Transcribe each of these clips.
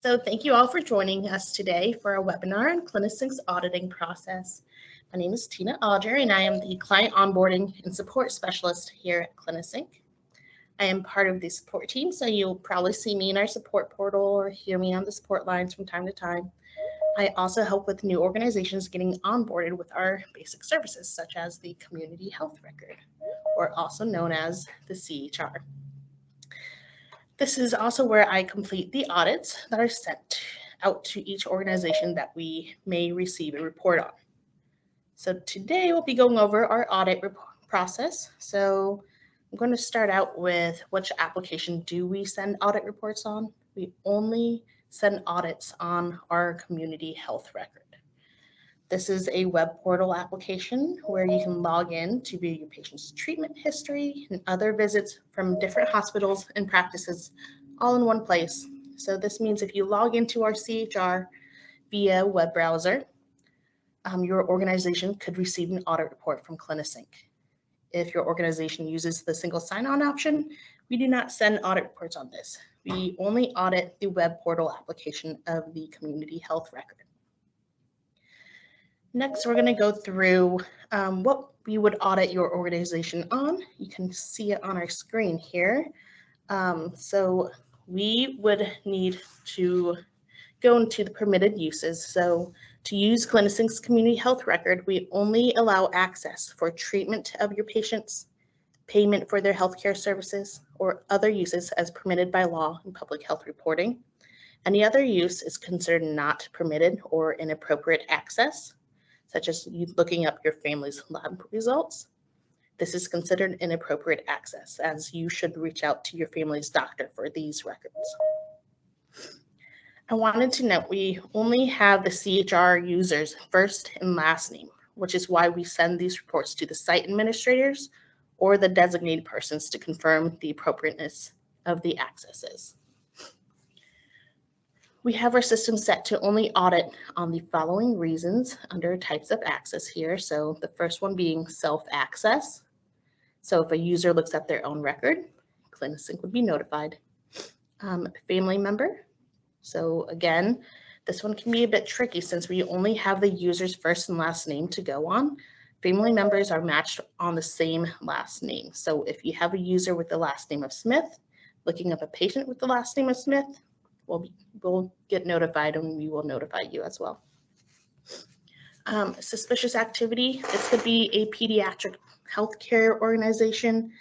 So thank you all for joining us today for a webinar on CliniSync's auditing process. My name is Tina Auger, and I am the Client Onboarding and Support Specialist here at CliniSync. I am part of the support team, so you'll probably see me in our support portal or hear me on the support lines from time to time. I also help with new organizations getting onboarded with our basic services, such as the Community Health Record, or also known as the CHR. This is also where I complete the audits that are sent out to each organization that we may receive a report on. So today we'll be going over our audit process. So I'm going to start out with which application do we send audit reports on? We only send audits on our community health record. This is a web portal application where you can log in to view your patient's treatment history and other visits from different hospitals and practices all in one place. So this means if you log into our CHR via web browser, your organization could receive an audit report from CliniSync. If your organization uses the single sign-on option, we do not send audit reports on this. We only audit the web portal application of the community health record. Next, we're going to go through what we would audit your organization on. You can see it on our screen here. So we would need to go into the permitted uses. So to use CliniSync's community health record, we only allow access for treatment of your patients, payment for their healthcare services, or other uses as permitted by law in public health reporting. Any other use is considered not permitted or inappropriate access, such as you looking up your family's lab results. This is considered inappropriate access, as you should reach out to your family's doctor for these records. I wanted to note we only have the CHR user's first and last name, which is why we send these reports to the site administrators or the designated persons to confirm the appropriateness of the accesses. We have our system set to only audit on the following reasons under types of access here. So the first one being self-access. So if a user looks at their own record, CliniSync would be notified. Family member. So again, this one can be a bit tricky since we only have the user's first and last name to go on. Family members are matched on the same last name. So if you have a user with the last name of Smith, looking up a patient with the last name of Smith, we'll get notified and we will notify you as well. Suspicious activity. This could be a pediatric healthcare organization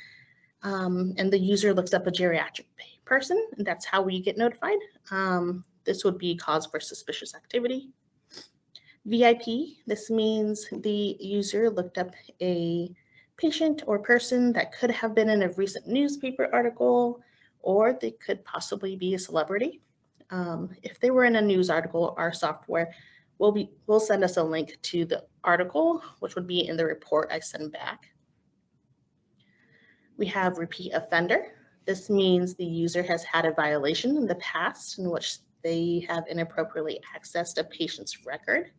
and the user looks up a geriatric person, and that's how we get notified. This would be cause for suspicious activity. VIP, this means the user looked up a patient or person that could have been in a recent newspaper article, or they could possibly be a celebrity. If they were in a news article, our software will send us a link to the article, which would be in the report I send back. We have repeat offender. This means the user has had a violation in the past in which they have inappropriately accessed a patient's record.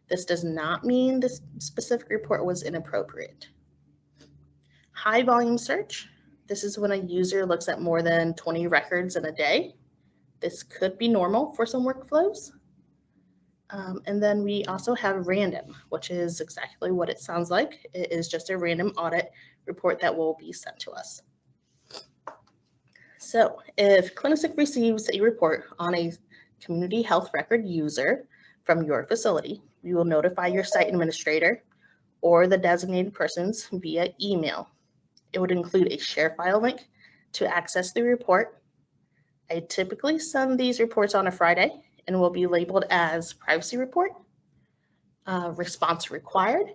This does not mean this specific report was inappropriate. High volume search. This is when a user looks at more than 20 records in a day. This could be normal for some workflows. And then we also have random, which is exactly what it sounds like. It is just a random audit report that will be sent to us. So if CliniSync receives a report on a community health record user from your facility, we will notify your site administrator or the designated persons via email. It would include a share file link to access the report. I typically send these reports on a Friday and will be labeled as privacy report, response required.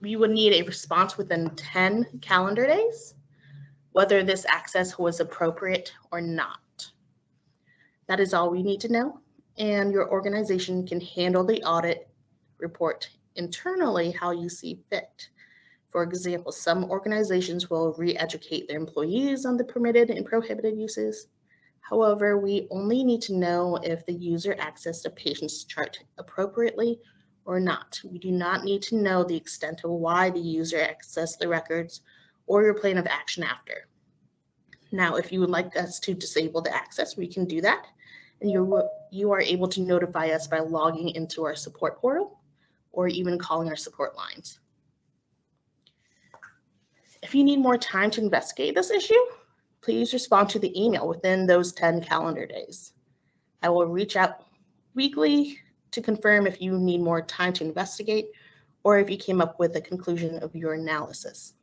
We would need a response within 10 calendar days, whether this access was appropriate or not. That is all we need to know, and your organization can handle the audit report internally how you see fit. For example, some organizations will re-educate their employees on the permitted and prohibited uses. However, we only need to know if the user accessed a patient's chart appropriately or not. We do not need to know the extent of why the user accessed the records or your plan of action after. Now, if you would like us to disable the access, we can do that. And you are able to notify us by logging into our support portal or even calling our support lines. If you need more time to investigate this issue, please respond to the email within those 10 calendar days. I will reach out weekly to confirm if you need more time to investigate or if you came up with a conclusion of your analysis.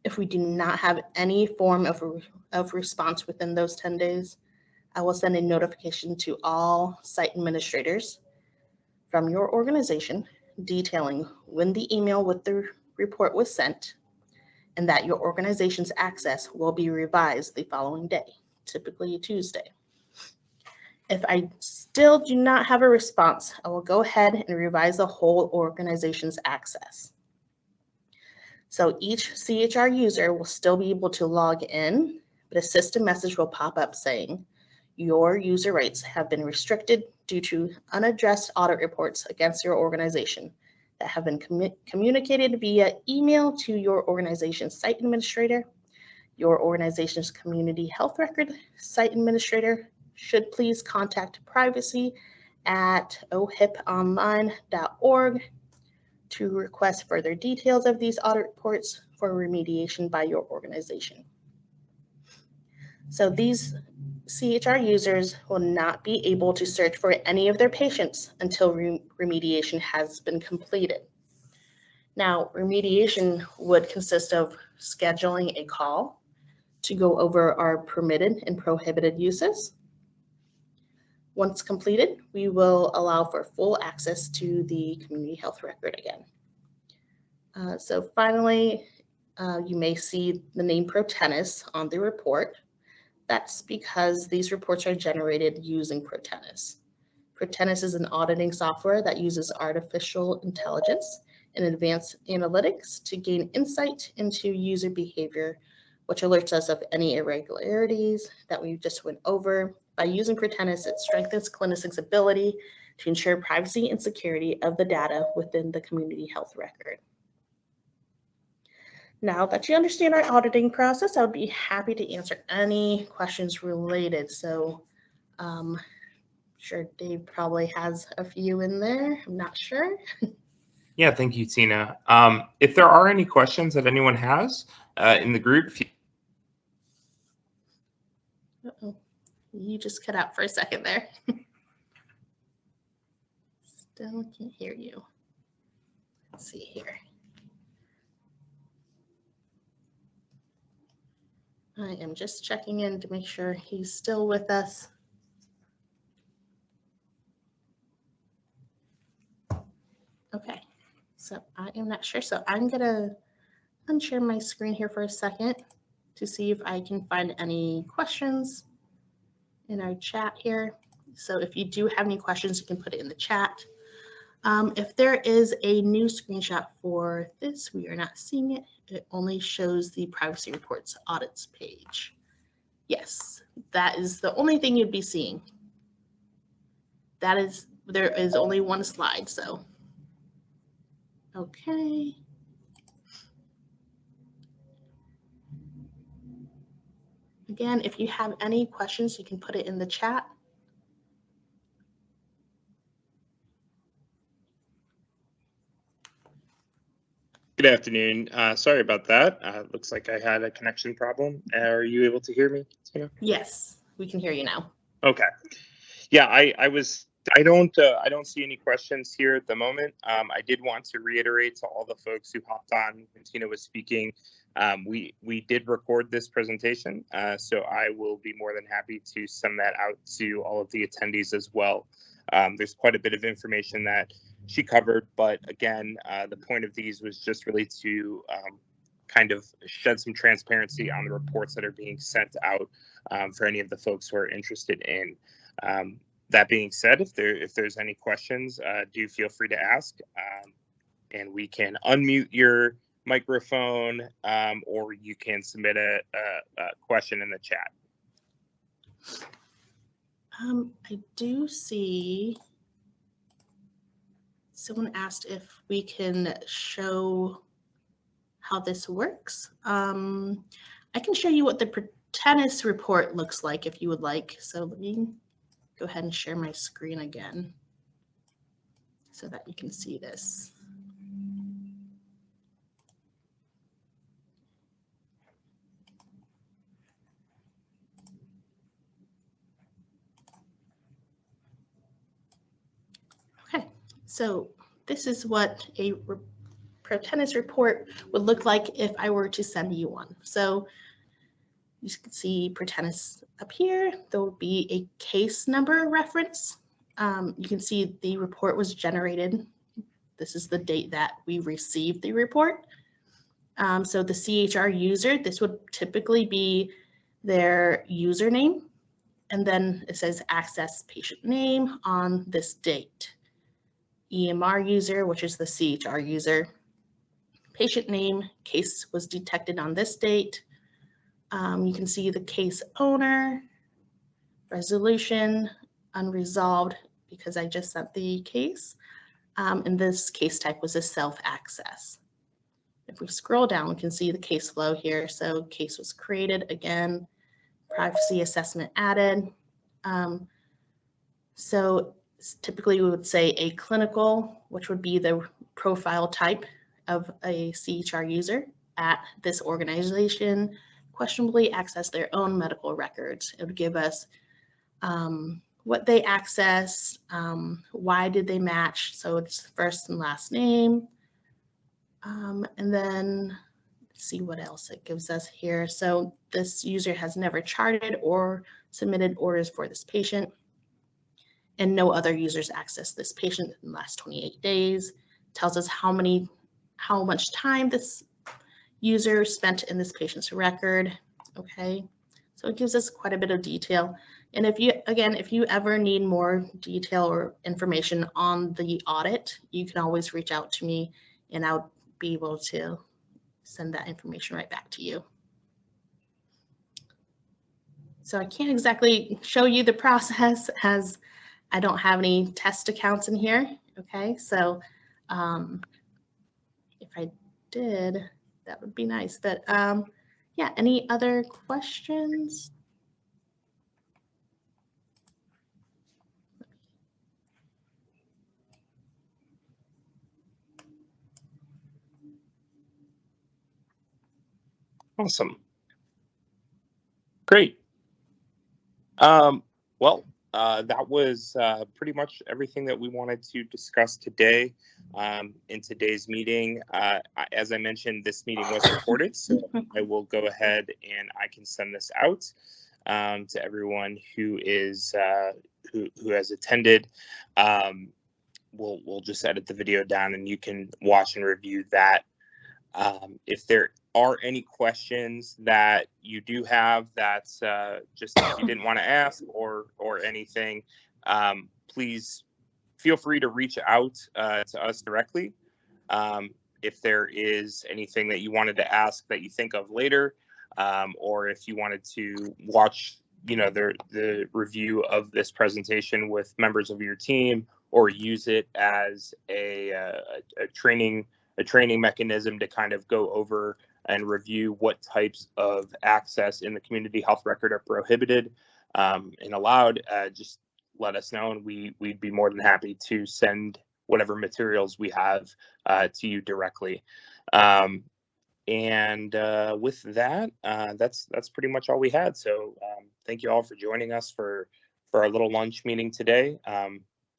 If we do not have any form of response within those 10 days, I will send a notification to all site administrators from your organization detailing when the email with the report was sent and that your organization's access will be revised the following day, typically Tuesday. If I still do not have a response, I will go ahead and revise the whole organization's access. So each CHR user will still be able to log in, but a system message will pop up saying, your user rights have been restricted due to unaddressed audit reports against your organization that have been communicated via email to your organization's site administrator. Your organization's community health record site administrator should please contact privacy at ohiponline.org to request further details of these audit reports for remediation by your organization. So these CHR users will not be able to search for any of their patients until remediation has been completed. Now, remediation would consist of scheduling a call to go over our permitted and prohibited uses. Once completed, we will allow for full access to the community health record again. So finally, you may see the name Protennis on the report. That's because these reports are generated using Protennis. Protennis is an auditing software that uses artificial intelligence and advanced analytics to gain insight into user behavior, which alerts us of any irregularities that we just went over. By using Protennis, it strengthens CliniSync's ability to ensure privacy and security of the data within the community health record. Now that you understand our auditing process, I would be happy to answer any questions related. So sure Dave probably has a few in there. I'm not sure. Yeah, thank you, Tina. If there are any questions that anyone has in the group. Uh-oh. You just cut out for a second there. Still can't hear you. Let's see here. I am just checking in to make sure he's still with us. Okay, so I am not sure. So I'm gonna unshare my screen here for a second to see if I can find any questions in our chat here. So if you do have any questions, you can put it in the chat. If there is a new screenshot for this, we are not seeing it. It only shows the privacy reports audits page. Yes, that is the only thing you'd be seeing. That is, there is only one slide, so. Okay. Again, if you have any questions, you can put it in the chat. Good afternoon. Sorry about that. Looks like I had a connection problem. Are you able to hear me, Tina? Yes, we can hear you now. Okay. Yeah, I don't see any questions here at the moment. I did want to reiterate to all the folks who hopped on when Tina was speaking. We did record this presentation, so I will be more than happy to send that out to all of the attendees as well. There's quite a bit of information that she covered, but again, the point of these was just really to kind of shed some transparency on the reports that are being sent out for any of the folks who are interested in. That being said, if there's any questions, do feel free to ask, and we can unmute your microphone, or you can submit a question in the chat. I do see someone asked if we can show how this works. I I can show you what the Protenis report looks like if you would like. So let me go ahead and share my screen again so that you can see this. Okay, so this is what a Protenis report would look like if I were to send you one. So you can see Protenis up here. There will be a case number reference. You can see the report was generated. This is the date that we received the report. So the CHR user, this would typically be their username. And then it says access patient name on this date. EMR user, which is the CHR user. Patient name, case was detected on this date. You can see the case owner, resolution, unresolved because I just sent the case. And this case type was a self-access. If we scroll down, we can see the case flow here. So case was created again, privacy assessment added. So typically we would say a clinical, which would be the profile type of a CHR user at this organization, questionably access their own medical records. It would give us what they access, why did they match, so it's first and last name, and then let's see what else it gives us here. So this user has never charted or submitted orders for this patient, and no other users accessed this patient in the last 28 days. Tells us how much time this user spent in this patient's record. Okay, so it gives us quite a bit of detail. And if you ever need more detail or information on the audit, you can always reach out to me and I'll be able to send that information right back to you. So I can't exactly show you the process as I don't have any test accounts in here. Okay, so if I did, that would be nice. But yeah, any other questions? Awesome. Great. Well, that was pretty much everything that we wanted to discuss today in today's meeting. As I mentioned, this meeting was recorded, so I will go ahead and I can send this out to everyone who is who has attended. We'll just edit the video down and you can watch and review that. If there are any questions that you do have that just you didn't want to ask or anything, please feel free to reach out to us directly. If there is anything that you wanted to ask that you think of later, or if you wanted to watch, the review of this presentation with members of your team, or use it as a training mechanism to kind of go over and review what types of access in the community health record are prohibited and allowed, just let us know, and we'd be more than happy to send whatever materials we have to you directly. And with that, that's pretty much all we had. So thank you all for joining us for our little lunch meeting today.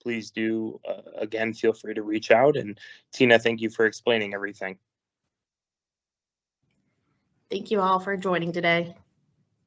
Please do, again, feel free to reach out. And Tina, thank you for explaining everything. Thank you all for joining today.